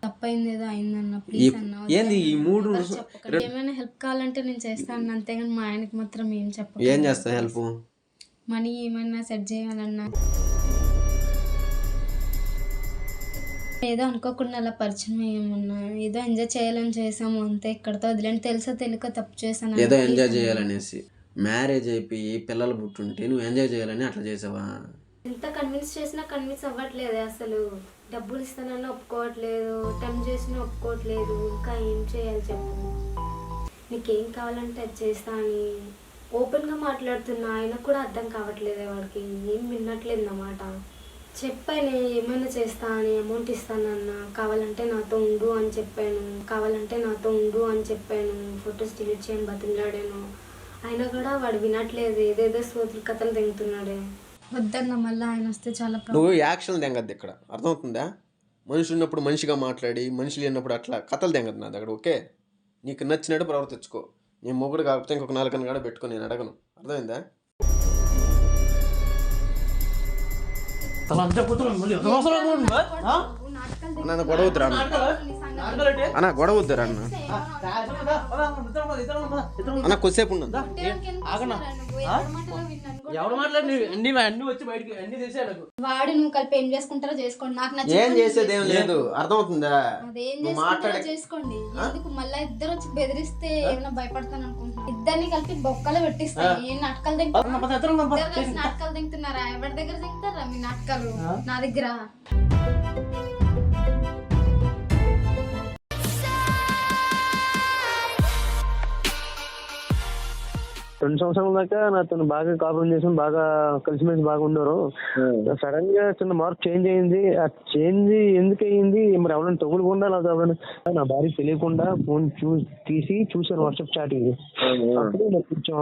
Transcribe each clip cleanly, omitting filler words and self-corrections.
తప్పైంది ఏదో అయిందన్న ప్లీజ్ అన్న ఏంది ఈ మూడు ఏమైనా హెల్ప్ కావాలంటే నేను చేస్తాను అంతేగాని మా ఆయనకి మాత్రం ఏం చెప్ప. ఏం చేస్తా హెల్ప్? మనీ ఏమైనా సెట్ చేయాలన్నా ఏదో అనుకోకుండా అలా పరిచయం ఏమన్నా ఏదో ఎంజాయ్ చేయాలని చేసాము అంతే, ఇక్కడతో వదిలేండి. తెలుసో తెలియక తప్పు చేశాను. ఏదో ఎంజాయ్ చేయాలనేసి మ్యారేజ్ అయిపోయి పిల్లలు పుట్టుంటే నువ్వు ఎంజాయ్ చేయాలని అట్లా చేసావా? ఎంత కన్విన్స్ చేసినా కన్విన్స్ అవ్వట్లేదు. అసలు డబ్బులు ఇస్తానన్నా ఒప్పుకోవట్లేదు, టైం చేసినా ఒప్పుకోవట్లేదు. ఇంకా ఏం చేయాలి చెప్పు? నీకేం కావాలంటే అది చేస్తా అని ఓపెన్గా మాట్లాడుతున్నా, ఆయన కూడా అర్థం కావట్లేదు. వాడికి ఏం వినట్లేదు అన్నమాట. చెప్పాను ఏమైనా చేస్తా అని, అమౌంట్ ఇస్తానన్నా, కావాలంటే నాతో ఉండు అని చెప్పాను. ఫొటోస్ డిలీట్ చేయని బతిలాడాను. అయినా కూడా వాడు వినట్లేదు, ఏదేదో సోతులు కథలు తెంగుతున్నాడే. వద్దన్న మళ్ళీ ఆయన వస్తే చాలా నువ్వు యాక్షన్ తెంగద్దు ఇక్కడ, అర్థమవుతుందా? మనిషి ఉన్నప్పుడు మనిషిగా మాట్లాడి, మనిషి లేనప్పుడు అట్లా కథలు తెంగద్దు నా దగ్గర. ఓకే, నీకు నచ్చినట్టు ప్రవర్తించుకో. నేను మొగుడు కాకపోతే ఇంకొక 4 కూడా పెట్టుకో, నేను అడగను. అర్థమైందా? అన్న గొడవద్దురా అన్న, గొడవద్దురా అన్న. అన్న కొద్దిసేపు ఉన్నదా? ఎవరు మాట్లాడి అన్ని వచ్చి బయటికి అన్ని చేసాడు. వాడు నువ్వు కలిపి ఏం చేసుకుంటారో చేసుకోండి, నాకు నచ్చి ఏం చేసేది ఏం లేదు. అర్థమవుతుందా? అదేం చేసుకోండి. ఎందుకు మళ్ళీ ఇద్దరు వచ్చి బెదిరిస్తే ఏమైనా భయపడతాను అనుకుంటున్నా? ఇద్దరిని కలిపి బొక్కలు పెట్టిస్తాను. ఏం నాటకాలు నాటకాలు తింటున్నారా? ఎవరి దగ్గర తింటారా మీ నాటకాలు? నా దగ్గర 2 సంవత్సరాల దాకా నాతో బాగా కాపురం చేసాం, బాగా కలిసిమెలిసి బాగా ఉన్నారు. సడన్ గా చిన్న మార్పు చేంజ్ అయింది. ఆ చేంజ్ ఎందుకు అయ్యింది మరి? ఎవరైనా తగులుకుండా నా భార్య తెలియకుండా ఫోన్ తీసి చూసాను వాట్సాప్ చాటింగ్. అప్పుడు నాకు కొంచెం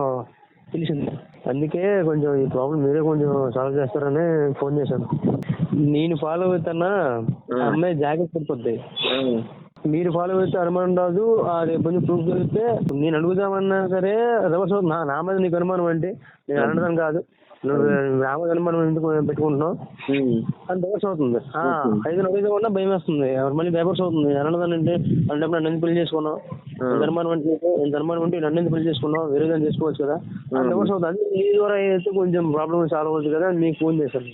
తెలిసింది. అందుకే కొంచెం ఈ ప్రాబ్లం మీరే కొంచెం సాల్వ్ చేస్తారని ఫోన్ చేశాను. నేను ఫాలో అవుతానా, అమ్మాయి జాగ్రత్త పడిపోద్ది. మీరు ఫాలో అయితే అనుమానం రాదు. రేపు కొంచెం ప్రూఫ్ దొరికితే నేను అడుగుదామన్నా సరే రివర్స్ అవుతుంది. నా మీద నీకు అనుమానం అంటే నేను అనడం కాదు, నువ్వు నా మీద అనుమానం ఎందుకు పెట్టుకుంటున్నావు అని రివర్స్ అవుతుంది. 5 అడుగుదామన్నా భయం వేస్తుంది, మళ్ళీ రివర్స్ అవుతుంది. అనదానంటే అంటే నన్ను ఎందుకు పెళ్లి చేసుకున్నావు, అనుమానం అంటే అనుమానం అంటే నన్ను ఎందుకు పెళ్లి చేసుకున్నావు, వేరే దాన్ని చేసుకోవచ్చు కదా అని రివర్స్ అవుతుంది. అది మీ ద్వారా అయితే కొంచెం ప్రాబ్లమ్ సాల్వ్ అవుతుంది కదా అని మీకు ఫోన్ చేశాను.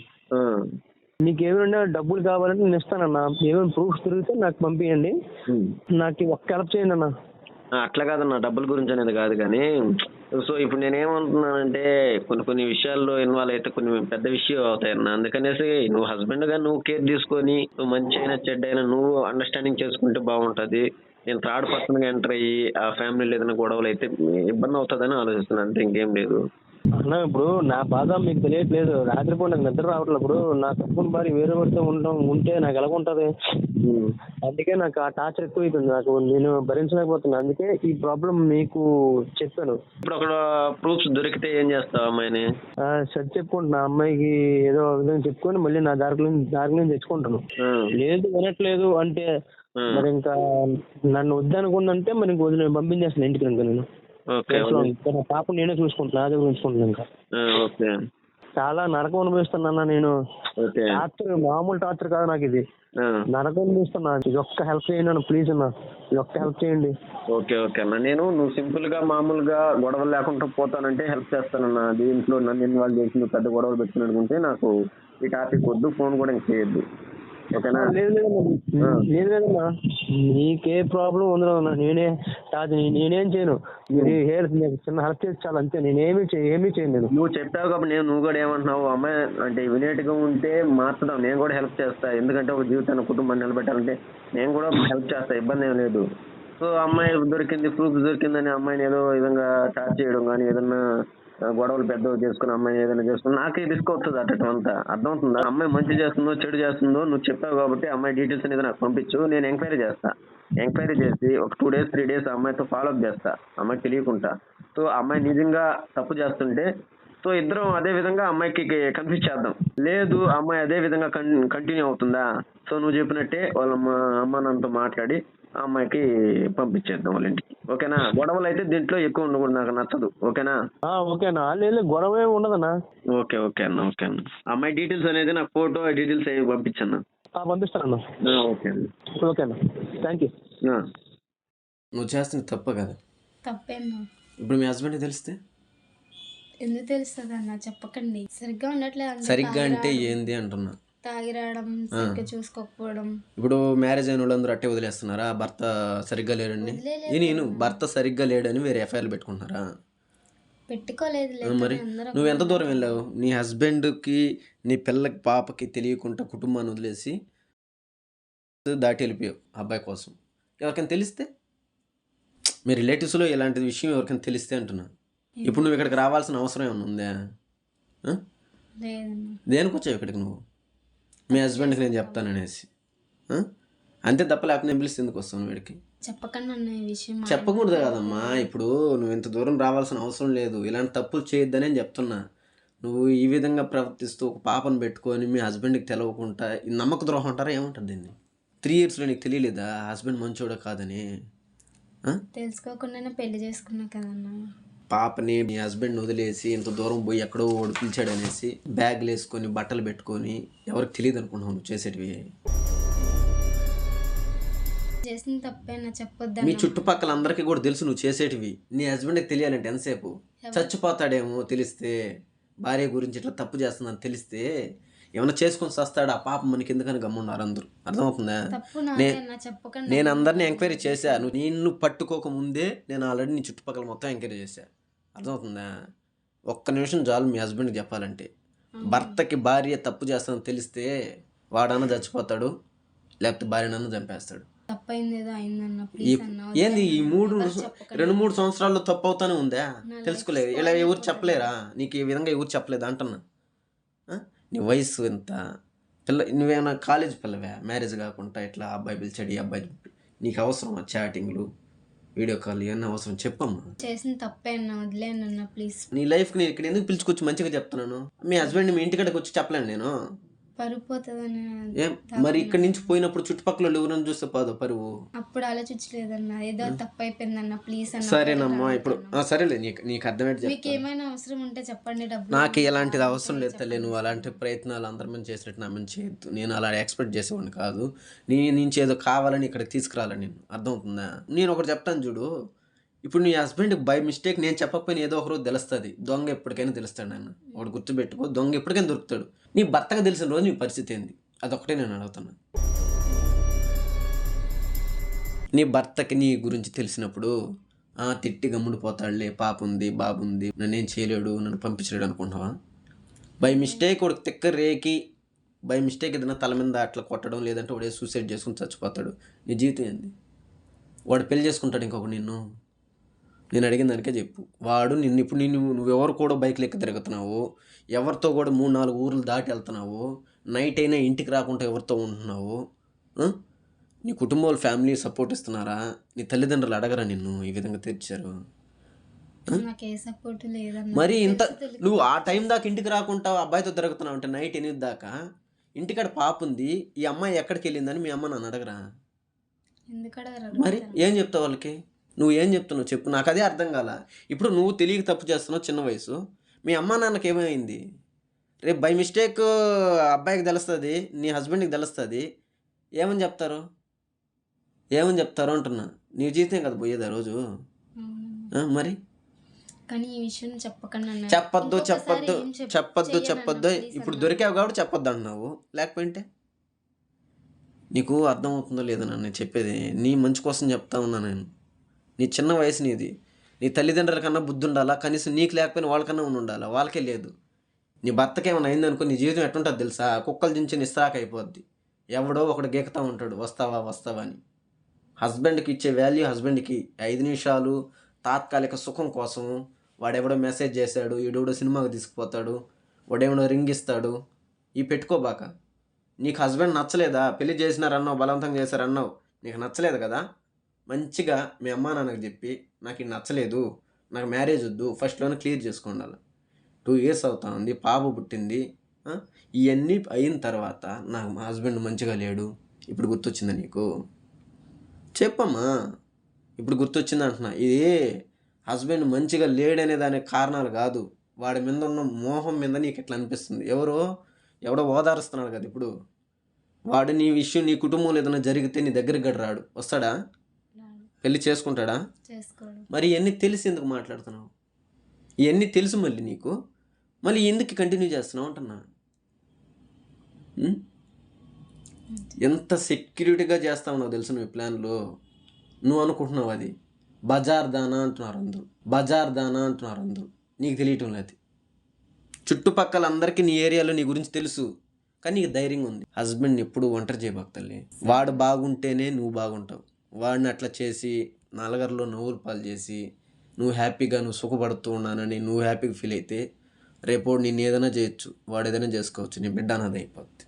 మీకు ఏమైనా డబ్బులు కావాలంటే నేను ఇస్తానన్నా, ఏమైనా ప్రూఫ్స్ దొరికితే నాకు పంపించండి, నాకు ఒక్క హెల్ప్ చేయండి అన్న. అట్లా కాదన్న, డబ్బుల గురించి అనేది కాదు కానీ, సో ఇప్పుడు నేనేమంటున్నానంటే కొన్ని విషయాల్లో ఇన్వాల్వ్ అయితే కొన్ని పెద్ద విషయం అవుతాయన్న. అందుకనేసి నువ్వు హస్బెండ్ గా నువ్వు కేర్ తీసుకొని, నువ్వు మంచి అయినా చెడ్డ అయినా నువ్వు అండర్స్టాండింగ్ చేసుకుంటే బాగుంటది. నేను థర్డ్ పర్సన్ గా ఎంటర్ అయ్యి ఆ ఫ్యామిలీలో ఏదైనా గొడవలు అయితే ఇబ్బంది అవుతుందని ఆలోచిస్తున్నాను, అంతే, ఇంకేం లేదు అన్న. ఇప్పుడు నా బాధ మీకు తెలియట్లేదు. రాత్రిపూట నాకు నిద్ర రావట్లేదు. ఇప్పుడు నా తప్పుని భారీ వేరే వాడితో ఉంటే నాకు ఎలాగుంటది? అందుకే నాకు ఆ టార్చర్ ఎక్కువ అయిపోయింది, నాకు నేను భరించలేకపోతున్నా. అందుకే ఈ ప్రాబ్లం మీకు చెప్పాను. ఇప్పుడు అక్కడ ప్రూఫ్స్ దొరికితే ఏం చేస్తావు అమ్మాయిని? సరి చెప్పుకుంటున్నా, అమ్మాయికి ఏదో విధంగా చెప్పుకొని మళ్ళీ నా దారి తెచ్చుకుంటాను. లేదు వినట్లేదు అంటే మరి ఇంకా నన్ను వద్దనుకుందంటే మరి ఇంక వదిలి పంపించేస్తాను ఇంటికి. ఇంకా నేను పాప నేనే చూసుకుంటున్నా, నా దగ్గర ఉంచుకుంటున్నా. ఇంకా చాలా నరకం అనుభవిస్తున్నా నేను. టార్చర్ మామూలు టార్చర్ కాదు నాకు, ఇది నరకం అనుభవిస్తున్నా. ఇది ఒక్క హెల్ప్ చేయండి అన్న, ప్లీజ్ అన్న, ఇది ఒక్క హెల్ప్ చేయండి. ఓకే అన్న, నువ్వు సింపుల్ గా మామూలుగా గొడవలు లేకుండా పోతానంటే హెల్ప్ చేస్తానన్నా. దీంట్లో నన్ను ఇన్వాల్వ్ చేసి నువ్వు పెద్ద గొడవలు పెట్టుకుని అనుకుంటే నాకు ఈ టాపిక్ వద్దు, ఫోన్ కూడా ఇంక చేయొద్దు. లేదు లేదమ్మా, నీకే ప్రాబ్లం ఉందో నేనేం చేయను. మీరు చిన్న హెల్ప్ చేసి చాలా, అంతే. నేనేమి చేయను. నువ్వు చెప్పావు కాబట్టి నువ్వు కూడా ఏమంటున్నావు, అమ్మాయి అంటే ఇమీడియట్ గా ఉంటే మార్చుదాం, నేను కూడా హెల్ప్ చేస్తా. ఎందుకంటే ఒక జీవితాన్ని కుటుంబాన్ని నిలబెట్టాలంటే నేను కూడా హెల్ప్ చేస్తా, ఇబ్బంది ఏం లేదు. సో అమ్మాయి దొరికింది, ప్రూఫ్ దొరికిందని అమ్మాయిని ఏదో విధంగా టార్చ్ చేయడం కానీ, ఏదన్నా గొడవలు పెద్దవి చేసుకుని అమ్మాయిని ఏదైనా చేసుకుని నాకే రిస్క్ అవుతుంది అట్టడం అంతా. అర్థమవుతుందా? అమ్మాయి మంచి చేస్తుందో చెడు చేస్తుందో నువ్వు చెప్పావు కాబట్టి అమ్మాయి డీటెయిల్స్ అనేది నాకు పంపించు, నేను ఎంక్వైరీ చేస్తా. ఎంక్వైరీ చేసి ఒక 2 days 3 days అమ్మాయితో ఫాలోఅప్ చేస్తా, అమ్మాయి తెలియకుండా. సో అమ్మాయి నిజంగా తప్పు చేస్తుంటే సో ఇద్దరం అదే విధంగా అమ్మాయికి కన్ఫ్యూజ్ చేద్దాం. లేదు అమ్మాయి అదే విధంగా కంటిన్యూ అవుతుందా, సో నువ్వు చెప్పినట్టే వాళ్ళ అమ్మ నాన్నతో మాట్లాడి ఆ అమ్మాయికి పంపించేద్దాం వాళ్ళ ఇంటికి. ఓకేనా? గొడవలు అయితే దీంట్లో ఎక్కువ ఉండకూడదు, నాకు నచ్చదు. ఓకేనా? ఓకేనా? లేదు గొడవ ఉండదన్నా. ఓకే అన్న. అమ్మాయి డీటెయిల్స్ అనేది నాకు ఫోటో డీటెయిల్స్ పంపించన్నా. పంపిస్తానన్నా. ఓకే అన్న. Thank you. నువ్వు చేస్తుంది తప్ప కదా. తప్పేనా? ఇప్పుడు మీ హస్బెండ్కి తెలిస్తే? ఎందుకు తెలుస్తుంది అన్న? చెప్పకండి. సరిగ్గా ఉండట్లేదు అన్న. సరిగ్గా అంటే ఏంది అంటున్నా. తాగి రావడం, సరిగ్గా చూసుకోకపోవడం. ఇప్పుడు మ్యారేజ్ అయిన వాళ్ళందరూ అట్టే వదిలేస్తున్నారా? భర్త సరిగ్గా లేడని నేను భర్త సరిగ్గా లేడని వేరే ఎఫ్ఐఆర్లు పెట్టుకుంటున్నారా? పెట్టుకోలేదు. మరి నువ్వు ఎంత దూరం వెళ్ళావు? నీ హస్బెండ్కి నీ పిల్లకి పాపకి తెలియకుండా కుటుంబాన్ని వదిలేసి దాటి వెళ్ళిపోయావు అబ్బాయి కోసం. ఎవరికైనా తెలిస్తే, మీ రిలేటివ్స్లో ఇలాంటి విషయం ఎవరికైనా తెలిస్తే అంటున్నా. ఇప్పుడు నువ్వు ఇక్కడికి రావాల్సిన అవసరం ఏమన్నా ఉందా? దేనికి వచ్చావు ఇక్కడికి నువ్వు? మీ హస్బెండ్కి నేను చెప్తాననేసి అంతే తప్ప, లేకపోతే నేను పిలిస్తే ఎందుకు వస్తావు వీడికి? చెప్పకండి అన్న ఈ విషయం. చెప్పకూడదు కదమ్మా. ఇప్పుడు నువ్వు ఇంత దూరం రావాల్సిన అవసరం లేదు. ఇలాంటి తప్పులు చేయొద్దని నేను చెప్తున్నా. నువ్వు ఈ విధంగా ప్రవర్తిస్తూ ఒక పాపను పెట్టుకొని మీ హస్బెండ్కి తెలవకుండా ఈ నమ్మక ద్రోహం అంటారా ఏమంటుంది దీన్ని? 3 yearsలో నీకు తెలియలేదా హస్బెండ్ మంచోడా కాదని? తెలుసుకోకుండానే పెళ్లి చేసుకున్నా కదన్నా. పాపని మీ హస్బెండ్ వదిలేసి ఇంత దూరం పోయి ఎక్కడో ఓడి పిలిచాడు అనేసి బ్యాగ్లు వేసుకొని బట్టలు పెట్టుకొని ఎవరికి తెలియదు అనుకుంటున్నావు నువ్వు చేసేటివి. చేసిన తప్పేనా? చెప్పొద్దా? మీ చుట్టుపక్కల అందరికీ కూడా తెలుసు నువ్వు చేసేటివి. నీ హస్బెండ్కి తెలియాలంటే ఎంతసేపు? చచ్చిపోతాడేమో తెలిస్తే, భార్య గురించి ఇట్లా తప్పు చేస్తుందని తెలిస్తే ఏమైనా చేసుకొని వస్తాడు. ఆ పాప మనకి ఎందుకని గమ్మున్నారు అందరూ. అర్థమవుతుందా? నేను అందరినీ ఎంక్వైరీ చేశాను. నిన్ను పట్టుకోక ముందే నేను ఆల్రెడీ నీ చుట్టుపక్కల మొత్తం ఎంక్వైరీ చేశాను. అర్థమవుతుందా? ఒక్క నిమిషం చాలు మీ హస్బెండ్కి చెప్పాలంటే. భర్తకి భార్య తప్పు చేస్తానని తెలిస్తే వాడన్నా చచ్చిపోతాడు, లేకపోతే భార్యనన్నా చంపేస్తాడు. ఏంది ఈ 2-3 సంవత్సరాల్లో తప్పు అవుతానే ఉందా? తెలుసుకోలేదు. ఇలా ఎవరు చెప్పలేరా నీకు? ఈ విధంగా ఎవరు చెప్పలేదు అంటున్నా. నీ వయసు ఎంత? నువ్వేమైనా కాలేజ్ పిల్లవే? మ్యారేజ్ కాకుండా ఇట్లా అబ్బాయి పిలిచాడు, ఈ అబ్బాయి నీకు అవసరమా? చాటింగ్లు, వీడియో కాల్ ఇవన్నీ అవసరం? చెప్పమ్మా. చేసిన తప్పే అన్న, వదిలేనన్న ప్లీజ్. నీ లైఫ్కి నేను ఇక్కడ ఎందుకు పిలుచుకొచ్చి మంచిగా చెప్తున్నాను? మీ హస్బెండ్ మీ ఇంటికాడికి వచ్చి చెప్పలేను నేను. పరుపోతుందని. మరి ఇక్కడ నుంచి పోయినప్పుడు చుట్టుపక్కల ఎవరైనా చూస్తే పోదు పరువు. అప్పుడు ఆలోచించలేదన్న, ఏదో తప్పు అయిపోయిందన్న ప్లీజ్ అన్న. సరేనమ్మా, ఇప్పుడు సరేలే, నీకు అర్థమేంటి? మీకు ఏమైనా అవసరం ఉంటే చెప్పండి. డబ్బు నాకు ఎలాంటిది అవసరం లేదు తల్లి. నువ్వు అలాంటి ప్రయత్నాలు అందరి మంది చేసినట్టు నా మంచి చేయొద్దు. నేను అలా ఎక్స్పెక్ట్ చేసేవాడిని కాదు. నీ నుంచి ఏదో కావాలని ఇక్కడికి తీసుకురాలని నేను. అర్థమవుతుందా? నేను ఒకటి చెప్తాను చూడు. ఇప్పుడు నీ హస్బెండ్కి బై మిస్టేక్ నేను చెప్పకపోయినా ఏదో ఒకరోజు తెలుస్తుంది. దొంగ ఎప్పటికైనా తెలుస్తాడు నాన్న. ఒకటి గుర్తుపెట్టుకో, దొంగ ఎప్పటికైనా దొరుకుతాడు. నీ భర్తగా తెలిసిన రోజు నీ పరిస్థితి ఏంది? అదొకటే నేను అడుగుతున్నా. నీ భర్తకి నీ గురించి తెలిసినప్పుడు తిట్టి గమ్ముడిపోతాడులే, పాప ఉంది, బాబు ఉంది, నన్నేం చేయలేడు, నన్ను పంపించలేడు అనుకుంటావా? బై మిస్టేక్ వాడికి తిక్క రేకి బై మిస్టేక్ ఏదైనా తల మీద అట్లా కొట్టడం, లేదంటే వాడే సూసైడ్ చేసుకుని చచ్చిపోతాడు. నీ జీవితం ఏంది? వాడు పెళ్లి చేసుకుంటాడు ఇంకొక నిన్ను. నేను అడిగిన దానికే చెప్పు. వాడు ఇప్పుడు నువ్వెవరు కూడా బైక్లు ఎక్కి తిరుగుతున్నావు, ఎవరితో కూడా 3-4 ఊర్లు దాటి వెళ్తున్నావు, నైట్ అయినా ఇంటికి రాకుండా ఎవరితో ఉంటున్నావు? నీ కుటుంబం ఫ్యామిలీ సపోర్ట్ ఇస్తున్నారా? నీ తల్లిదండ్రులు అడగరా నిన్ను ఈ విధంగా తెచ్చారు? మరి ఇంత నువ్వు ఆ టైం దాకా ఇంటికి రాకుండా అబ్బాయితో తిరుగుతున్నావు అంటే నైట్ 8 దాకా ఇంటికాడ పాప ఉంది, ఈ అమ్మాయి ఎక్కడికి వెళ్ళిందని మీ అమ్మ నన్ను అడగరా? మరి ఏం చెప్తావు వాళ్ళకి? నువ్వు ఏం చెప్తున్నావు చెప్పు. నాకు అదే అర్థం కాల. ఇప్పుడు నువ్వు తెలియక తప్పు చేస్తున్నావు, చిన్న వయసు. మీ అమ్మ నాన్నకి ఏమైంది? రేపు బై మిస్టేక్ అబ్బాయికి తెలుస్తుంది, నీ హస్బెండ్కి తెలుస్తుంది, ఏమని చెప్తారు? అంటున్నా. నీ జీవితం కదా పోయేది ఆ రోజు. మరి చెప్పొద్దు. ఇప్పుడు దొరికావు కాబట్టి చెప్పొద్దు అంటున్నావు. లేకపోతే నీకు అర్థమవుతుందో లేదో నన్ను చెప్పేది? నీ మంచి కోసం చెప్తా ఉన్నా నేను. నీ చిన్న వయసు నీది. నీ తల్లిదండ్రుల కన్నా బుద్ధి ఉండాలా? కనీసం నీకు లేకపోయినా వాళ్ళకన్నా ఉండాలా? వాళ్ళకే లేదు. నీ భర్తకి ఏమైనా అయిందనుకో నీ జీవితం ఎట్టుంటుంది తెలుసా? కుక్కలు దించి నిస్త్రాక్ అయిపోద్ది. ఎవడో ఒకడు గీకుతా ఉంటాడు, వస్తావా అని. హస్బెండ్కి ఇచ్చే వాల్యూ హస్బెండ్కి 5 నిమిషాలు తాత్కాలిక సుఖం కోసం వాడెవడో మెసేజ్ చేశాడు, ఈడెవడో సినిమాకి తీసుకుపోతాడు, వాడేవడో రింగ్ ఇస్తాడు, ఈ పెట్టుకోబాక. నీకు హస్బెండ్ నచ్చలేదా? పెళ్లి చేసినారన్నావు, బలవంతంగా చేశారన్నావు, నీకు నచ్చలేదు కదా? మంచిగా మీ అమ్మా నాన్నకి చెప్పి నాకు ఇది నచ్చలేదు, నాకు మ్యారేజ్ వద్దు, ఫస్ట్లోనే క్లియర్ చేసుకోండాలి. 2 years అవుతా ఉంది, పాప పుట్టింది, ఇవన్నీ అయిన తర్వాత నాకు మా హస్బెండ్ మంచిగా లేడు, ఇప్పుడు గుర్తొచ్చిందా నీకు? చెప్పమ్మా, ఇప్పుడు గుర్తొచ్చింది అంటున్నా. ఇది హస్బెండ్ మంచిగా లేడనే దానికి కారణాలు కాదు, వాడి మీద ఉన్న మోహం మీద నీకు ఇట్లా అనిపిస్తుంది. ఎవడో ఓదారుస్తున్నాడు కదా ఇప్పుడు, వాడు నీ విషయం నీ కుటుంబంలో ఏదైనా జరిగితే నీ దగ్గరికి గడ రాడు, వస్తాడా? పెళ్లి చేసుకుంటాడా? చేసుకోడు. మరి ఇవన్నీ తెలిసి ఎందుకు మాట్లాడుతున్నావు? ఇవన్నీ తెలుసు మళ్ళీ నీకు, మళ్ళీ ఎందుకు కంటిన్యూ చేస్తున్నావు అంటున్నా. ఎంత సెక్యూరిటీగా చేస్తా ఉన్నావు తెలుసు నువ్వు ప్లాన్లో. నువ్వు అనుకుంటున్నావు అది బజార్ దానా అంటున్నారు అందరూ, బజార్ దానా అంటున్నారు అందరూ. నీకు తెలియటం లేదు. చుట్టుపక్కల అందరికీ నీ ఏరియాలో నీ గురించి తెలుసు, కానీ నీకు ధైర్యంగా ఉంది. హస్బెండ్ని ఎప్పుడు ఒంటరి చేయబాకు తల్లి. వాడు బాగుంటేనే నువ్వు బాగుంటావు. వాడిని అట్లా చేసి నలుగురిలో నవ్వులు పాలు చేసి నువ్వు హ్యాపీగా నువ్వు సుఖపడుతూ ఉన్నానని నువ్వు హ్యాపీగా ఫీల్ అయితే రేపు నేను ఏదైనా చేయొచ్చు, వాడు ఏదైనా చేసుకోవచ్చు, నీ బిడ్డ అన్నది అయిపోద్ది.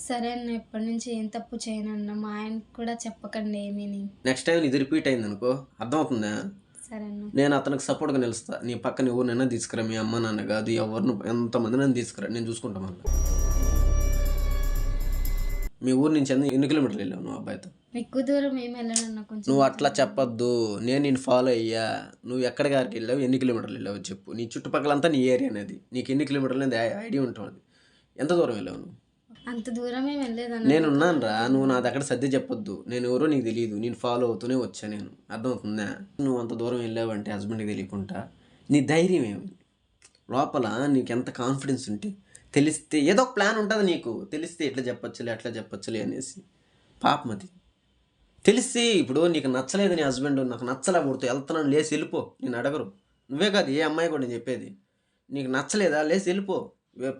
సరే అన్న, ఎప్పటి నుంచి ఏం తప్పు చేయనన్న, మా ఆయనకి కూడా చెప్పకండి ఏమీని. నెక్స్ట్ టైం ఇది రిపీట్ అయింది అనుకో, అర్థమవుతుందా? సరే అన్న. నేను అతనికి సపోర్ట్గా నిలుస్తా. నీ పక్కన ఎవరినైనా తీసుకురా, మీ అమ్మ నాన్న కాదు ఎవరిని, ఎంతమంది నన్ను తీసుకురా, నేను చూసుకుంటా. మళ్ళీ మీ ఊరు నుంచి ఎన్ని కిలోమీటర్లు వెళ్ళావు నువ్వు అబ్బాయితో? ఎక్కువ దూరం ఏమి వెళ్ళనన్న, కొంచెం. నువ్వు అట్లా చెప్పొద్దు. నేను నేను ఫాలో అయ్యా. నువ్వు ఎక్కడి గారికి వెళ్ళావు, ఎన్ని కిలోమీటర్లు వెళ్ళావు చెప్పు. నీ చుట్టుపక్కలంతా నీ ఏరియా అనేది, నీకు ఎన్ని కిలోమీటర్లు అనేది ఐడియా ఉంటుంది. ఎంత దూరం వెళ్ళావు నువ్వు? అంత దూరం ఏమి వెళ్ళలేదన్న. నేనున్నాను రా, నువ్వు నా దగ్గర సర్ది చెప్పొద్దు. నేను ఎవరో నీకు తెలియదు, నేను ఫాలో అవుతూనే వచ్చా. నేను అర్థమవుతుందా? నువ్వు అంత దూరం వెళ్ళావంటే హస్బెండ్కి తెలియకుండా నీ ధైర్యం ఏమి లోపల, నీకు ఎంత కాన్ఫిడెన్స్ ఉంటే తెలిస్తే ఏదో ఒక ప్లాన్ ఉంటుంది నీకు. తెలిస్తే ఎట్లా చెప్పచ్చులే అట్లా చెప్పచ్చులే అనేసి పాపం అది తెలిసి. ఇప్పుడు నీకు నచ్చలేదు నీ హస్బెండ్, నాకు నచ్చలే కొడుతూ వెళ్తున్నాను లేసి వెళ్ళిపో, నేను అడగరు. నువ్వే కాదు ఏ అమ్మాయి కూడా నేను చెప్పేది. నీకు నచ్చలేదా లేసి వెళ్ళిపో.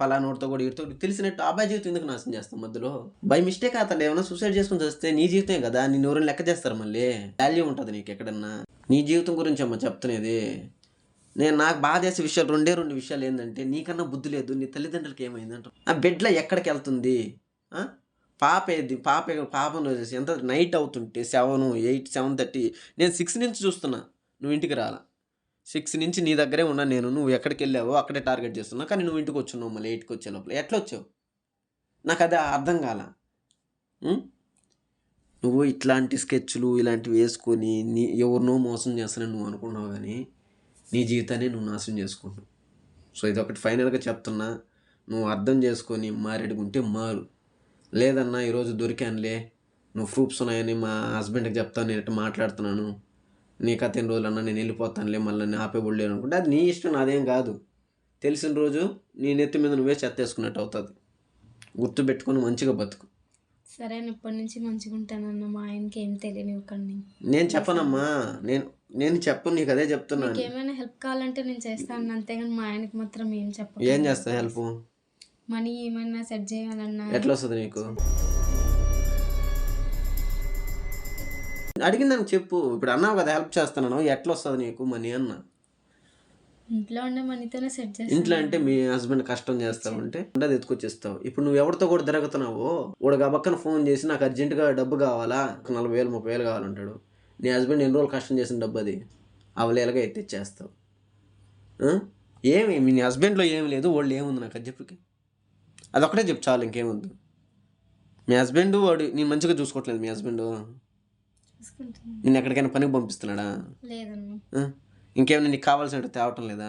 పలానోడితో కూడా ఇటుతో తెలిసినట్టు అబ్బాయి జీవితం ఎందుకు నాశనం చేస్తాం మధ్యలో? బై మిస్టేక్ అతను ఏమైనా సూసైడ్ చేసుకుని వస్తే నీ జీవితమే కదా, నిన్ను ఎవరైనా లెక్క చేస్తారు. మళ్ళీ వాల్యూ ఉంటుంది నీకు ఎక్కడన్నా. నీ జీవితం గురించి అమ్మ చెప్తున్నది. నేను నాకు బాధ చేసే విషయాలు రెండు విషయాలు ఏంటంటే, నీకన్నా బుద్ధి లేదు, నీ తల్లిదండ్రులకి ఏమైందంట. ఆ బిడ్డలో ఎక్కడికి వెళ్తుంది? పాపం రోజేసి ఎంత నైట్ అవుతుంటే 7, 8, 7:30. నేను 6 నుంచి చూస్తున్నా, నువ్వు ఇంటికి రాలా. 6 నుంచి నీ దగ్గరే ఉన్నా నేను. నువ్వు ఎక్కడికి వెళ్ళావో అక్కడే టార్గెట్ చేస్తున్నా, కానీ నువ్వు ఇంటికి వచ్చున్నావు మళ్ళీ 8కి వచ్చే లోపల. ఎట్లా వచ్చావు? నాకు అది అర్థం కాల. నువ్వు ఇట్లాంటి స్కెచ్లు ఇలాంటివి వేసుకొని ఎవరినో మోసం చేస్తానని నువ్వు అనుకున్నావు, కానీ నీ జీవితాన్ని నువ్వు నాశనం చేసుకుంటున్నావు. సో ఇదొకటి ఫైనల్గా చెప్తున్నా, నువ్వు అర్థం చేసుకొని మారేడుకుంటే మారు. లేదన్నా ఈరోజు దొరికానులే, నువ్వు ప్రూఫ్స్ ఉన్నాయని మా హస్బెండ్కి చెప్తాను, నేను ఇట్లా మాట్లాడుతున్నాను, నీ కథ ఎన్ని రోజులన్నా నేను వెళ్ళిపోతానులే, మళ్ళీ నేను ఆపేబడలేను అనుకుంటే అది నీ ఇష్టం, నాదేం కాదు. తెలిసిన రోజు నీ నెత్తి మీద నువ్వే చెత్తేసుకున్నట్టు అవుతుంది. గుర్తుపెట్టుకొని మంచిగా బతుకు. సరే, ఇప్పటి నుంచి మంచిగా ఉంటానన్న, మా ఆయనకి ఏం తెలియనివ్వకండి. నేను చెప్పనమ్మా, నేను చెప్పను, నీకు అదే చెప్తున్నాను. ఏమైనా హెల్ప్ కావాలంటే నేను చేస్తాను, అంతేగాని మా ఆయనకి మాత్రం ఏం చెప్పను. ఏం చేస్తా హెల్ప్? మనీ ఏమైనా సెట్ చేయాలన్నా. ఎట్లా వస్తుంది నీకు? అడిగిందని చెప్పు. ఇప్పుడు అన్నావు కదా హెల్ప్ చేస్తున్నాను, ఎట్లా వస్తుంది నీకు మనీ అన్న? ఇంట్లో ఉండే మనీతోనే సెట్ చేస్తాను. ఇంట్లో అంటే మీ హస్బెండ్ కష్టం చేస్తావంటే అది ఎత్తుకొచ్చేస్తావు. ఇప్పుడు నువ్వు ఎవరితో కూడా తిరుగుతున్నావో వాడు గబక్కన ఫోన్ చేసి నాకు అర్జెంటుగా డబ్బు కావాలా, 40,000 30,000 కావాలంటాడు. నీ హస్బెండ్ ఎన్ని రోజులు కష్టం చేసిన డబ్బు అది అవలేలుగా ఎత్తిచ్చేస్తావు. ఏమి మీ హస్బెండ్లో ఏమి లేదు, వాళ్ళు ఏముంది నాకు అది చెప్పుకి. అదొక్కటే చెప్పు చాలు, ఇంకేముంది. మీ హస్బెండ్ వాడు నేను మంచిగా చూసుకోవట్లేదు. మీ హస్బెండ్ నేను ఎక్కడికైనా పనికి పంపిస్తున్నాడా? లేదన్నా. ఇంకేమైనా నీకు కావాల్సినట్టు తేవటం లేదా?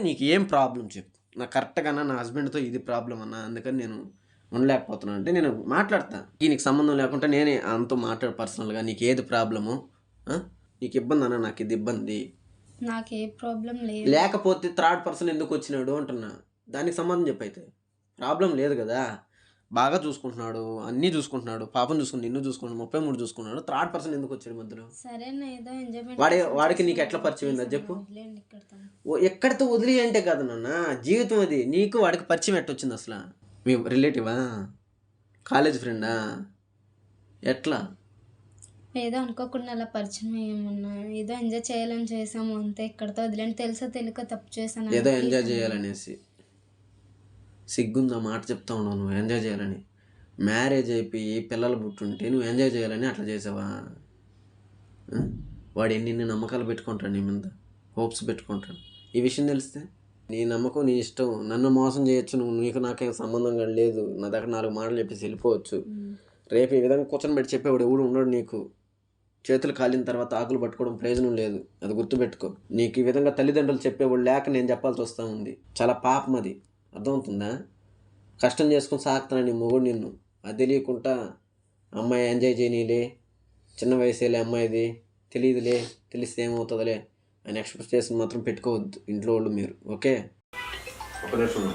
నీకు ఏం ప్రాబ్లం చెప్పు. నాకు కరెక్ట్గా నా హస్బెండ్తో ఇది ప్రాబ్లం అన్నా, అందుకని నేను ఉండలేకపోతున్నాను అంటే నేను మాట్లాడతా. నీకు సంబంధం లేకుండా నేనే అంతా మాట్లాడు పర్సనల్గా. నీకు ఏది ప్రాబ్లము, నీకు ఇబ్బంది అన్నా, నాకు ఇది ఇబ్బంది, నాకు ఏ ప్రాబ్లం లేదు. లేకపోతే థర్డ్ పర్సన్ ఎందుకు వచ్చినాడు అంటున్నా, దానికి సంబంధం చెప్పైతే. ప్రాబ్లం లేదు కదా, బాగా చూసుకుంటున్నాడు, అన్నీ చూసుకుంటున్నాడు, పాపం చూసుకుంటు, నిన్ను చూసుకుంటాడు, 33 చూసుకున్నాడు. థర్డ్ పర్సన్ ఎందుకు వచ్చాడు మధ్యలో? సరే, ఏదో ఎంజాయ్మెంట్. వాడికి నీకు ఎట్లా పరిచయం అయింది అది చెప్పు. ఎక్కడితో వదిలి అంటే కాదు నాన్న, జీవితం అది. నీకు వాడికి పరిచయం ఎట్టొచ్చింది అసలు? మీ రిలేటివా, కాలేజ్ ఫ్రెండా, ఎట్లా? ఏదో అనుకోకుండా అలా పరిచయం అయ్యామన్నా, ఏదో ఎంజాయ్ చేయాలని చేసాము అంతే. ఇక్కడితో వదిలేండి, తెలుసో తెలియక తప్పు చేశాను. ఏదో ఎంజాయ్ చేయాలనేసి సిగ్గుందా మాట చెప్తా ఉన్నావు నువ్వు ఎంజాయ్ చేయాలని. మ్యారేజ్ అయిపోయి పిల్లలు పుట్టుంటే నువ్వు ఎంజాయ్ చేయాలని అట్లా చేసావా? వాడు ఎన్ని నమ్మకాలు పెట్టుకుంటాడు నీ మీద, హోప్స్ పెట్టుకుంటాడు. ఈ విషయం తెలిస్తే నీ నమ్మకం నీ ఇష్టం, నన్ను మోసం చేయొచ్చు, నీకు నాకేం సంబంధం కానీ లేదు, నా దగ్గర 4 మాటలు చెప్పేసి వెళ్ళిపోవచ్చు. రేపు ఈ విధంగా కూర్చొని పెట్టి చెప్పేవాడు ఎవడు ఉండడు. నీకు చేతులు కాలిన తర్వాత ఆకులు పట్టుకోవడం ప్రయోజనం లేదు, అది గుర్తుపెట్టుకో. నీకు ఈ విధంగా తల్లిదండ్రులు చెప్పేవాళ్ళు లేక నేను చెప్పాల్సి వస్తూ ఉంది. చాలా పాపం అది, అర్థమవుతుందా? కష్టం చేసుకుని సాగుతున్నాను నీ మొగుడు నిన్ను. అది తెలియకుండా అమ్మాయి ఎంజాయ్ చేయనీలే, చిన్న వయసేలే అమ్మాయిది, తెలియదులే, తెలిస్తే ఏమవుతుందిలే అని ఎక్స్పెక్టేషన్ మాత్రం పెట్టుకోవద్దు ఇంట్లో వాళ్ళు మీరు. ఓకే, ఒక నిమిషం.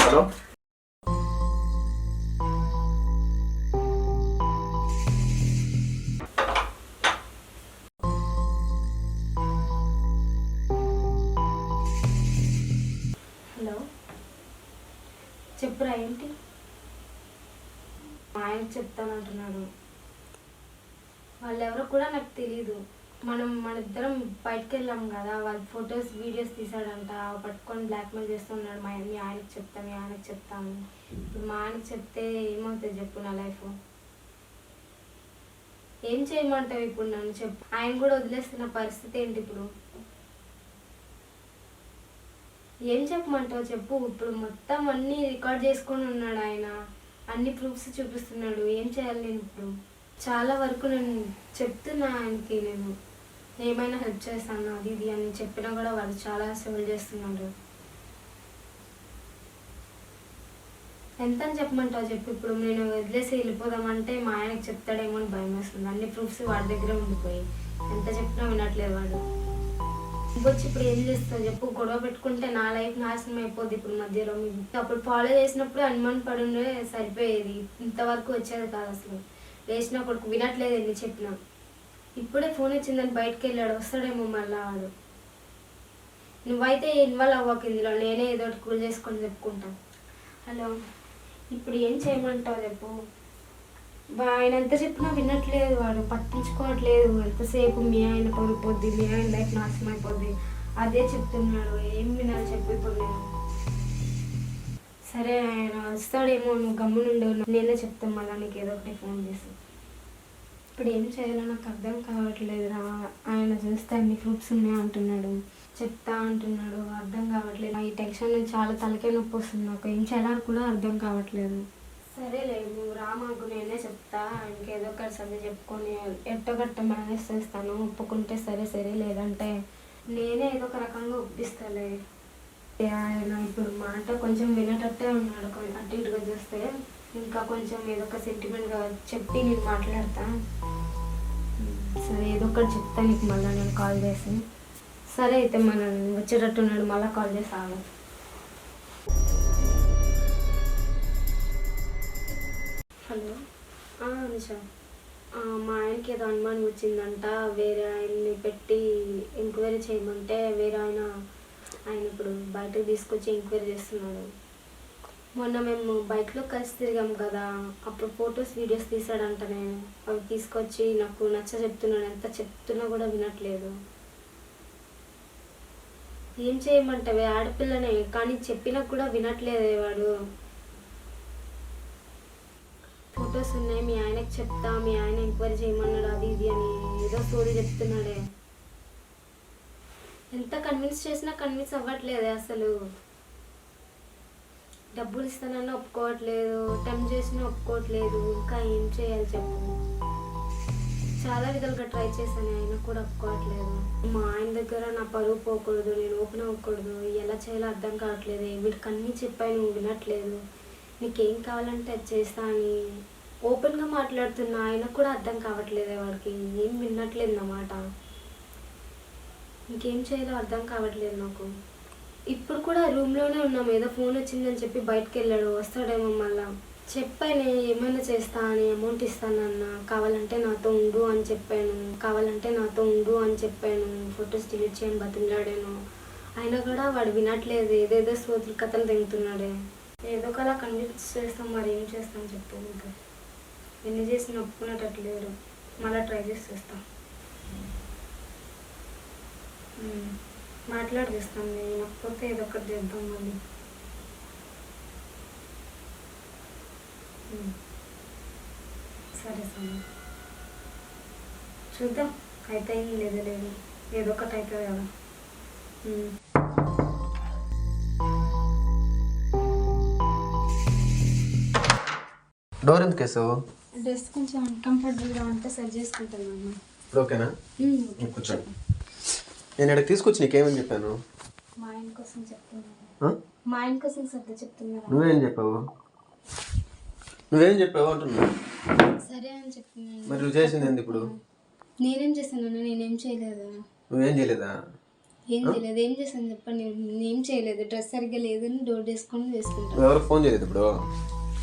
హలో, హలో, చెప్పురా ఏంటి? మా ఆయనకు చెప్తానంటున్నాడు. వాళ్ళెవరో కూడా నాకు తెలీదు. మన ఇద్దరం బయటకు వెళ్ళాం కదా, వాళ్ళ ఫొటోస్ వీడియోస్ తీసాడంట, పట్టుకొని బ్లాక్మెయిల్ చేస్తున్నాడు. మీ ఆయనకు చెప్తాం, మీ ఆయనకు చెప్తాము. ఇప్పుడు మా ఆయనకు చెప్తే ఏమవుతుంది చెప్పు నా లైఫ్? ఏం చేయమంటావు ఇప్పుడు నన్ను చెప్పు? ఆయన కూడా వదిలేస్తున్న పరిస్థితి ఏంటి ఇప్పుడు? ఏం చెప్పమంటావు చెప్పు? ఇప్పుడు మొత్తం అన్నీ రికార్డ్ చేసుకొని ఉన్నాడు ఆయన, అన్ని ప్రూఫ్స్ చూపిస్తున్నాడు. ఏం చేయాలి నేను ఇప్పుడు? చాలా వరకు నేను చెప్తున్నా ఆయనకి, నేను ఏమైనా హెల్ప్ చేస్తాను అది ఇది అని చెప్పినా కూడా వాడు చాలా సేవలు చేస్తున్నాడు. ఎంత అని చెప్పమంటావు చెప్పు? ఇప్పుడు నేను వదిలేసి వెళ్ళిపోదామంటే మా ఆయనకి చెప్తాడేమో అని భయం వేస్తుంది. అన్ని ప్రూఫ్స్ వాడి దగ్గరే ఉండిపోయి ఎంత చెప్పినా వినట్లేదు వాడు. వచ్చి ఇప్పుడు ఏం చేస్తావు చెప్పు? గొడవ పెట్టుకుంటే నా లైఫ్ నాశనం అయిపోద్ది ఇప్పుడు మధ్యలో. అప్పుడు ఫాలో చేసినప్పుడు అనుమానం పడుండే సరిపోయేది, ఇంతవరకు వచ్చేది కాదు అసలు. వేసినప్పుడు వినట్లేదు ఎన్ని చెప్పినా. ఇప్పుడే ఫోన్ వచ్చిందని బయటకు వెళ్ళాడు, వస్తాడేమో మళ్ళా వాడు. నువ్వైతే ఇన్వాల్వ్ అవ్వకు ఇందులో, నేనే ఏదో ఒకటి కూల్ చేసుకొని చెప్పుకుంటాను. హలో, ఇప్పుడు ఏం చేయమంటావు చెప్పు? ఆయన ఎంత చెప్పినా వినట్లేదు వాడు, పట్టించుకోవట్లేదు. ఎంతసేపు మీ ఆయన పడిపోద్ది, మీ ఆయన లైఫ్ నాశనం అయిపోద్ది అదే చెప్తున్నాడు. ఏం వినాలి చెప్పు ఇప్పుడు నేను? సరే ఆయన వస్తాడేమో, నువ్వు గమ్మునుండు, నేనే చెప్తాను మళ్ళీ నీకు ఏదో ఒకటి ఫోన్ చేసి. ఇప్పుడు ఏం చేయాలో నాకు అర్థం కావట్లేదురా. ఆయన చూస్తే అన్ని ప్రూఫ్స్ ఉన్నాయి అంటున్నాడు, చెప్తా అంటున్నాడు, అర్థం కావట్లేదు. ఈ టెన్షన్ నుంచి చాలా తలకే నొప్పి వస్తుంది నాకు. ఏం చేయాలని కూడా అర్థం కావట్లేదు. సరేలే, నువ్వు రా మాకు, నేనే చెప్తా. ఆయనకి ఏదో ఒకటి సర్ది చెప్పుకొని ఎట్టగట్ట మేనేజ్ చేస్తాను. ఒప్పుకుంటే సరే సరే, లేదంటే నేనే ఏదో ఒక రకంగా ఒప్పిస్తాలే. ఆయన ఇప్పుడు మాట కొంచెం వినేటట్టే ఉన్నాడు, అటు ఇటుగా చూస్తే. ఇంకా కొంచెం ఏదో ఒక సెంటిమెంట్గా చెప్పి నేను మాట్లాడతా. సరే, ఏదో ఒకటి చెప్తా నీకు మళ్ళీ నేను కాల్ చేసి. సరే అయితే మన వచ్చేటట్టున్నాడు, మళ్ళీ కాల్ చేసి ఆగు. హలో, నిషా, మా ఆయనకి ఏదో అనుమానం వచ్చిందంట. వేరే ఆయన్ని పెట్టి ఎంక్వైరీ చేయమంటే వేరే ఆయన ఇప్పుడు బయటకు తీసుకొచ్చి ఎంక్వైరీ చేస్తున్నాడు. మొన్న మేము బైక్లో కలిసి తిరిగాము కదా, అప్పుడు ఫొటోస్ వీడియోస్ తీసాడంటనే. అవి తీసుకొచ్చి నాకు నచ్చ చెప్తున్నాడు. ఎంత చెప్తున్నా కూడా వినట్లేదు. ఏం చేయమంటావే? ఆడపిల్లనే కానీ చెప్పినా కూడా వినట్లేదే వాడు. ఫొటోస్ ఉన్నాయి, మీ ఆయనకు చెప్తా, మీ ఆయన ఎంక్వైరీ చేయమన్నాడు అది ఇది అని ఏదో స్టోరీ చెప్తున్నాడే. ఎంత కన్విన్స్ చేసినా కన్విన్స్ అవ్వట్లేదే అసలు. డబ్బులు ఇస్తానన్నా ఒప్పుకోవట్లేదు, టెంప్ట్ చేసినా ఒప్పుకోవట్లేదు. ఇంకా ఏం చేయాలి చెప్పు? చాలా విధాలుగా ట్రై చేశాను, అయినా కూడా ఒప్పుకోవట్లేదు. మా ఆయన దగ్గర నా పరువు పోకూడదు, నేను ఓపెన్ అవ్వకూడదు. ఎలా చేయాలో అర్థం కావట్లేదు. వీడికి అన్నీ చెప్పాను, వినట్లేదు. నీకేం కావాలంటే అది చేస్తా అని ఓపెన్గా మాట్లాడుతున్నా, ఆయన కూడా అర్థం కావట్లేదే వాడికి. ఏం వినట్లేదు నా మాట. ఇంకేం చేయాలో అర్థం కావట్లేదు నాకు. ఇప్పుడు కూడా రూమ్లోనే ఉన్నాము. ఏదో ఫోన్ వచ్చిందని చెప్పి బయటకు వెళ్ళాడు, వస్తాడేమో మళ్ళా. చెప్పాను ఏమైనా చేస్తా అని, అమౌంట్ ఇస్తానన్నా, కావాలంటే నాతో ఉండు అని చెప్పాను. ఫొటోస్ డిలీట్ చేయని బతిమలాడాను. అయినా కూడా వాడు వినట్లేదు. ఏదేదో సోతులు కథలు తెగుతున్నాడే. ఏదో ఒకలా కన్విన్స్ చేస్తాం, మరి ఏం చేస్తాం చెప్పు? ఇంకా ఎన్ని చేసి ఒప్పుకునేటట్లేరు. మళ్ళీ ట్రై చేసి చూస్తాం, మాట్లాడి చేస్తాం. వినకపోతే ఏదో ఒకటి చేద్దాం మళ్ళీ. సరే సరే, చూద్దాం. అయితే లేదు లేదు, ఏదో ఒకటి అవుతుంది కదా. డోర్ ఎందుకు వేసావు? డ్రెస్ కొంచెం అన్కంఫర్టబుల్గా ఉంటే సరి చేసుకుంటాను. ఇప్పుడు ఓకేనా? కూర్చోండి. నేను ఇక్కడికి తీసుకొచ్చి నీకేమని చెప్పాను? మా ఆయన కోసం చెప్తున్నాను. ఆ? మా ఆయన కోసం సర్ది చెప్తున్నారా? నువ్వేం చెప్పావు అంటున్నా. సరే అని చెప్తున్నాను. మరి నువ్వు చేసింది ఏంది ఇప్పుడు? నేనేం చేశాను? నేనేం చేయలేదు. నువ్వేం చేయలేదా? ఏం చేయలేదు. ఏం చేశాను చెప్పండి. నేనేం చేయలేదు. డ్రెస్ సరిగ్గా లేదని డోర్ వేసుకొని వేసుకుంటాను. నువ్వు ఎవరికి ఫోన్ చేయలేదు ఇప్పుడు?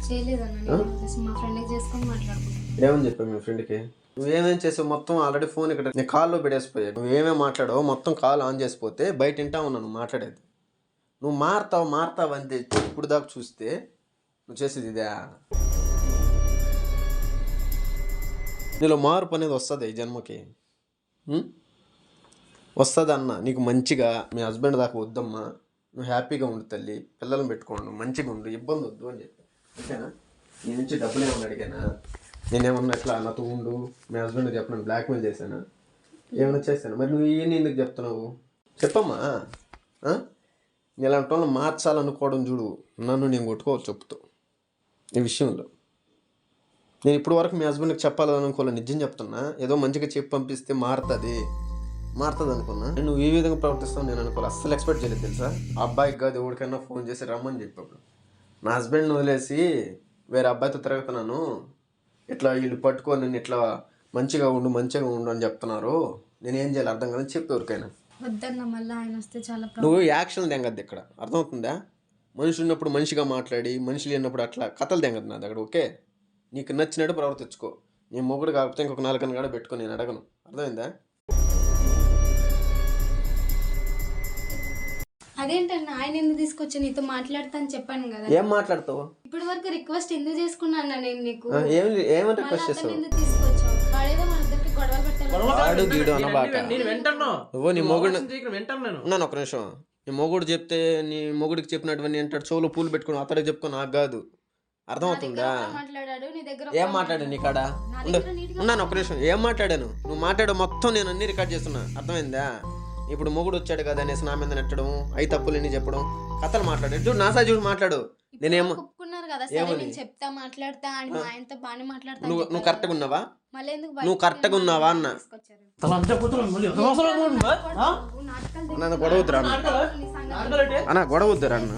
చేయలేదన్న. నేను just మా ఫ్రెండ్కి చేసుకొని మాట్లాడుకుంటాను. ఏమని చెప్పావు మీ ఫ్రెండ్కి? నువ్వేమేం చేసావు? మొత్తం ఆల్రెడీ ఫోన్ ఇక్కడ నేను కాల్లో పెట్టేసిపోయావు. నువ్వేమేం మాట్లాడావు మొత్తం కాల్ ఆన్ చేసిపోతే బయట వింటా ఉన్నాను మాట్లాడేది. నువ్వు మారుతావు అంతే. ఇప్పుడు దాకా చూస్తే నువ్వు చేసేది ఇదే. నీలో మార్పు అనేది వస్తుంది ఈ జన్మకి. వస్తుంది అన్న. నీకు మంచిగా మీ హస్బెండ్ దాకా వద్దమ్మా, నువ్వు హ్యాపీగా ఉండు తల్లి, పిల్లల్ని పెట్టుకోండు, మంచిగా ఉండు, ఇబ్బంది వద్దు అని చెప్పి. ఓకేనా? నీ నుంచి డబ్బులు ఏమన్నా అడిగానా? నేనేమన్నా ఎట్లా నాతో ఉండు మీ హస్బెండ్ చెప్పిన బ్లాక్మెయిల్ చేశానా? ఏమైనా చేశాను? మరి నువ్వు ఇవన్నీ ఎందుకు చెప్తున్నావు? చెప్పమ్మా. నేను ఇలాంటి వాళ్ళని మార్చాలనుకోవడం చూడు, నన్ను నేను కొట్టుకోవచ్చు చెప్తూ ఈ విషయంలో. నేను ఇప్పుడు వరకు మీ హస్బెండ్కి చెప్పాలనుకోలే, నిజం చెప్తున్నా. ఏదో మంచిగా చెప్పి పంపిస్తే మారుతుంది అనుకున్నా. నువ్వు ఈ విధంగా ప్రవర్తిస్తావు నేను అనుకోవాలి. అస్సలు ఎక్స్పెక్ట్ చేయలేదు తెలుసా. ఆ అబ్బాయికి కాదు ఎవరికైనా ఫోన్ చేసి రమ్మని చెప్పాడు. నా హస్బెండ్ని వదిలేసి వేరే అబ్బాయితో తిరుగుతున్నాను, ఇట్లా వీళ్ళు పట్టుకొని నన్ను ఇట్లా మంచిగా ఉండు అని చెప్తున్నారు, నేనేం చేయాలి అర్థం కాదని చెప్పి ఎవరికైనా. వద్దన్న మళ్ళీ ఆయన వస్తే చాలా నువ్వు యాక్షన్ తెంగద్దు ఇక్కడ, అర్థమవుతుందా? మనిషి ఉన్నప్పుడు మనిషిగా మాట్లాడి, మనిషి లేనప్పుడు అట్లా కథలు తెంగద్దు నా దగ్గర. ఓకే, నీకు నచ్చినట్టు ప్రవర్తించుకో. నేను మొగుడు కాకపోతే ఇంకొక 4 కూడా పెట్టుకో, నేను అడగను. అర్థమైందా? అదేంటన్న ఆయన ఎందుకు తీసుకొచ్చి నీతో మాట్లాడతా అని చెప్పాను కదా. ఏం మాట్లాడతావు? ఇప్పటి వరకు రిక్వెస్ట్ ఎందుకు చేసుకున్నాను నేను నీకు? ఏమని రిక్వెస్ట్ చేస్తావు? ఎందుకు తీసుకొచ్చావు? వాడేదో మన ఇద్దరికి గొడవ పెట్టాలి. వాడు గీడు అన్నమాట. నేను వింటాను. నువ్వు నీ మొగుడు వింటాను. ఉన్నాను ఒక నిమిషం. నీ మొగుడు చెప్తే నీ మొగుడికి చెప్పినటువంటి అంటాడు, చెవులో పూలు పెట్టుకుని అతడికి చెప్పుకో, నాకు కాదు. అర్థమవుతుందా? మాట్లాడాడు నీ దగ్గర. ఏం మాట్లాడాను నీ కాడ? ఉన్నాను ఒక నిమిషం. ఏం మాట్లాడాను? నువ్వు మాట్లాడు మొత్తం నేను అన్ని రికార్డ్ చేస్తున్నా. అర్థమైందా? ఇప్పుడు మొగుడు వచ్చాడు కదా అనేసి నా మీద నెట్టడం, అయి తప్పులని చెప్పడం, కథలు మాట్లాడాడు. చూడు నా సార్ చూడు మాట్లాడు. నేనేమో ఒప్పుకున్నారు కదా, సరే నేను చెప్తా మాట్లాడతా అని మా ఆయనతో బాగానే మాట్లాడతా. నువ్వు కరెక్ట్గా ఉన్నావా? మళ్ళీ ఎందుకు నువ్వు కరెక్ట్గా ఉన్నావా అన్న? నన్ను గొడవద్దురా అన్న, గొడవద్దురా అన్న.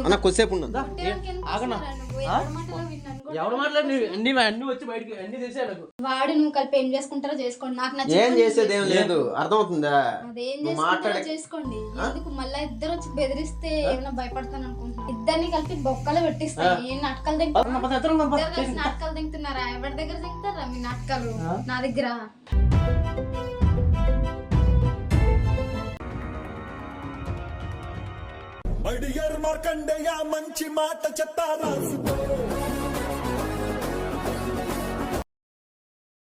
అన్న కొద్దిసేపు ఉన్నాను. ఎవరు మాట్లాడి అన్ని వచ్చి బయటికి అన్ని తెలిసే నాకు. వాడు నువ్వు కలిపి ఏం చేసుకుంటారో చేసుకోండి, నాకు నచ్చింది. ఏం చేసేది ఏం లేదు. అర్థమవుతుందా? అదేం చేసుకుంటారో చేసుకోండి. ఎందుకు మళ్ళీ ఇద్దరు వచ్చి బెదిరిస్తే ఏమైనా భయపడతాను అనుకుంటున్నా? ఇద్దరిని కలిపి బొక్కలు పెట్టిస్తాను. ఏం నాటకాలు దింపుతారు? నాటకాలు దింపుతున్నారా? ఎవరి దగ్గర దింపుతారా మీ నాటకాలు? నా దగ్గర. అడియర్ మార్కండేయ మంచి మాట చెప్తారా?